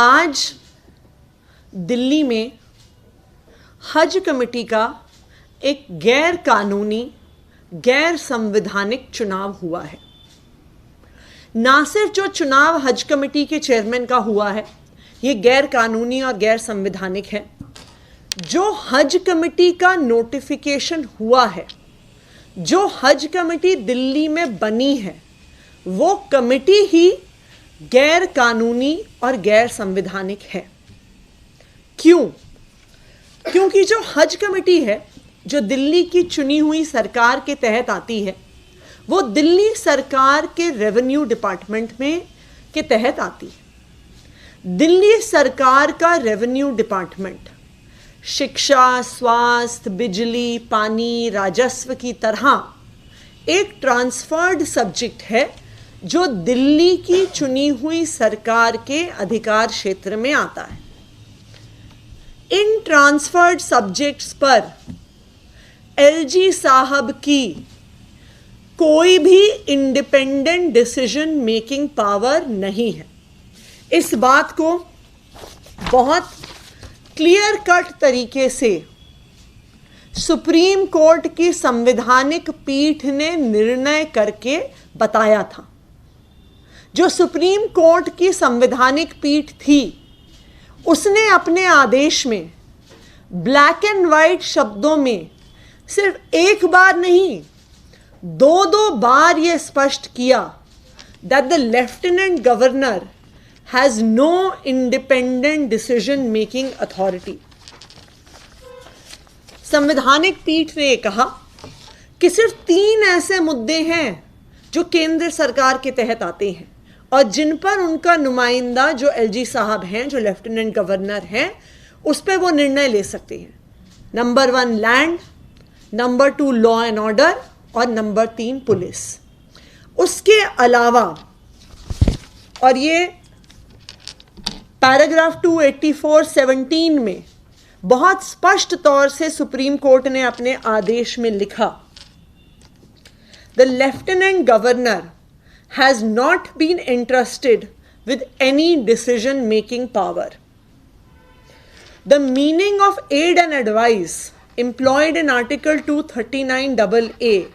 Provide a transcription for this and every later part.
आज दिल्ली में हज कमेटी का एक गैर कानूनी, गैर संवैधानिक चुनाव हुआ है। ना सिर्फ जो चुनाव हज कमेटी के चेयरमैन का हुआ है ये गैर कानूनी और गैर संवैधानिक है, जो हज कमेटी का नोटिफिकेशन हुआ है, जो हज कमेटी दिल्ली में बनी है, वो कमेटी ही गैर कानूनी और गैर संवैधानिक है। क्यों? क्योंकि जो हज कमेटी है, जो दिल्ली की चुनी हुई सरकार के तहत आती है, वो दिल्ली सरकार के रेवेन्यू डिपार्टमेंट में के तहत आती है। दिल्ली सरकार का रेवेन्यू डिपार्टमेंट शिक्षा, स्वास्थ्य, बिजली, पानी, राजस्व की तरह एक ट्रांसफर्ड सब्जेक्ट है जो दिल्ली की चुनी हुई सरकार के अधिकार क्षेत्र में आता है। इन ट्रांसफर्ड सब्जेक्ट्स पर एलजी साहब की कोई भी इंडिपेंडेंट डिसीजन मेकिंग पावर नहीं है। इस बात को बहुत क्लियर कट तरीके से सुप्रीम कोर्ट की संवैधानिक पीठ ने निर्णय करके बताया था। जो सुप्रीम कोर्ट की संवैधानिक पीठ थी, उसने अपने आदेश में ब्लैक एंड वाइट शब्दों में सिर्फ एक बार नहीं, दो बार यह स्पष्ट किया that the lieutenant governor has no independent decision making authority. संवैधानिक पीठ ने कहा कि सिर्फ 3 ऐसे मुद्दे हैं जो केंद्र सरकार के तहत आते हैं और जिन पर उनका नुमाइंदा जो एलजी साहब हैं, जो लेफ्टिनेंट गवर्नर हैं, उस पर वो निर्णय ले सकते हैं। Number 1 land, number 2 law and order और नंबर 3 पुलिस। उसके अलावा, और ये पैराग्राफ 284(17) में बहुत स्पष्ट तौर से सुप्रीम कोर्ट ने अपने आदेश में लिखा, the lieutenant governor has not been entrusted with any decision making power. The meaning of aid and advice employed in Article 239AA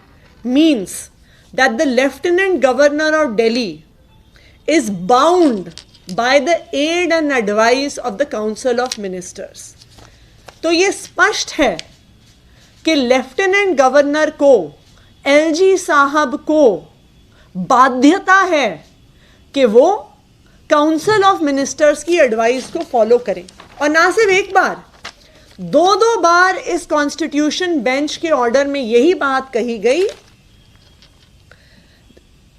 means that the Lieutenant Governor of Delhi is bound by the aid and advice of the Council of Ministers. तो ये स्पष्ट है कि lieutenant governor को, LG साहब को बाध्यता है कि वो काउंसिल ऑफ मिनिस्टर्स की एडवाइस को फॉलो करें। और ना सिर्फ एक बार, 2 बार इस कॉन्स्टिट्यूशन बेंच के ऑर्डर में यही बात कही गई।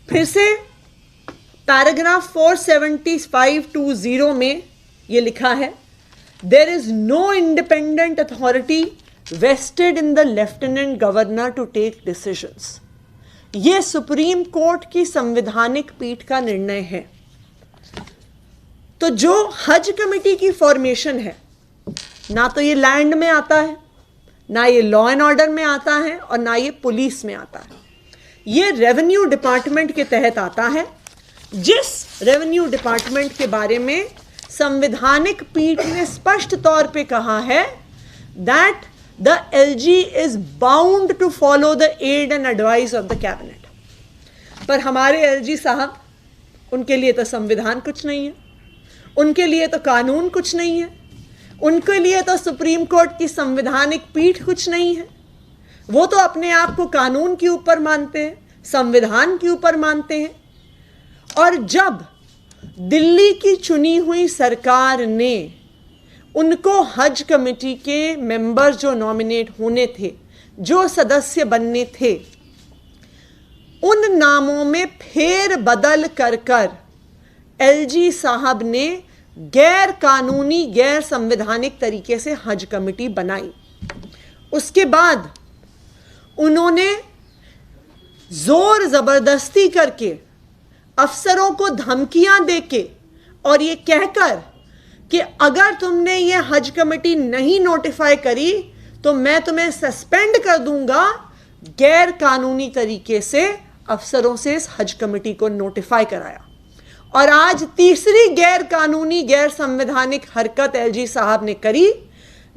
फिर से पैराग्राफ 475(20) में यह लिखा है, there is no independent authority vested in the lieutenant governor to take decisions. यह सुप्रीम कोर्ट की संवैधानिक पीठ का निर्णय है। तो जो हज कमेटी की फॉर्मेशन है, ना तो ये लैंड में आता है, ना ये लॉ एंड ऑर्डर में आता है, और ना ये पुलिस में आता है। ये रेवेन्यू डिपार्टमेंट के तहत आता है, जिस रेवेन्यू डिपार्टमेंट के बारे में संवैधानिक पीठ ने स्पष्ट तौर पे कहा है that the LG is bound to follow the aid and advice of the cabinet. पर हमारे LG साहब, उनके लिए तो संविधान कुछ नहीं है, उनके लिए तो कानून कुछ नहीं है, उनके लिए तो सुप्रीम कोर्ट की संवैधानिक पीठ कुछ नहीं है। वो तो अपने आप को कानून के ऊपर मानते हैं, संविधान के ऊपर मानते हैं। और जब दिल्ली की चुनी हुई सरकार ने उनको हज कमेटी के मेंबर जो नॉमिनेट होने थे, जो सदस्य बनने थे, उन नामों में फेर बदल कर एलजी साहब ने गैर कानूनी, गैर संवैधानिक तरीके से हज कमेटी बनाई। उसके बाद उन्होंने जोर जबरदस्ती करके, अफसरों को धमकियां देके और ये कहकर कि अगर तुमने ये हज कमेटी नहीं नोटिफाई करी तो मैं तुम्हें सस्पेंड कर दूंगा, गैर कानूनी तरीके से अफसरों से इस हज कमेटी को नोटिफाई कराया। और आज तीसरी गैर कानूनी गैर संवैधानिक हरकत एलजी साहब ने करी,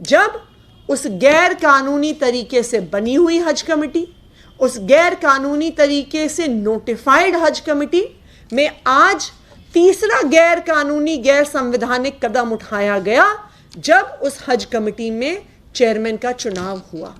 जब उस गैर कानूनी तरीके से बनी हुई हज कमेटी, उस गैर कानूनी तरीके से नोटिफाइड हज कमेटी में आज तीसरा गैर कानूनी गैर संवैधानिक कदम उठाया गया, जब उस हज कमेटी में चेयरमैन का चुनाव हुआ।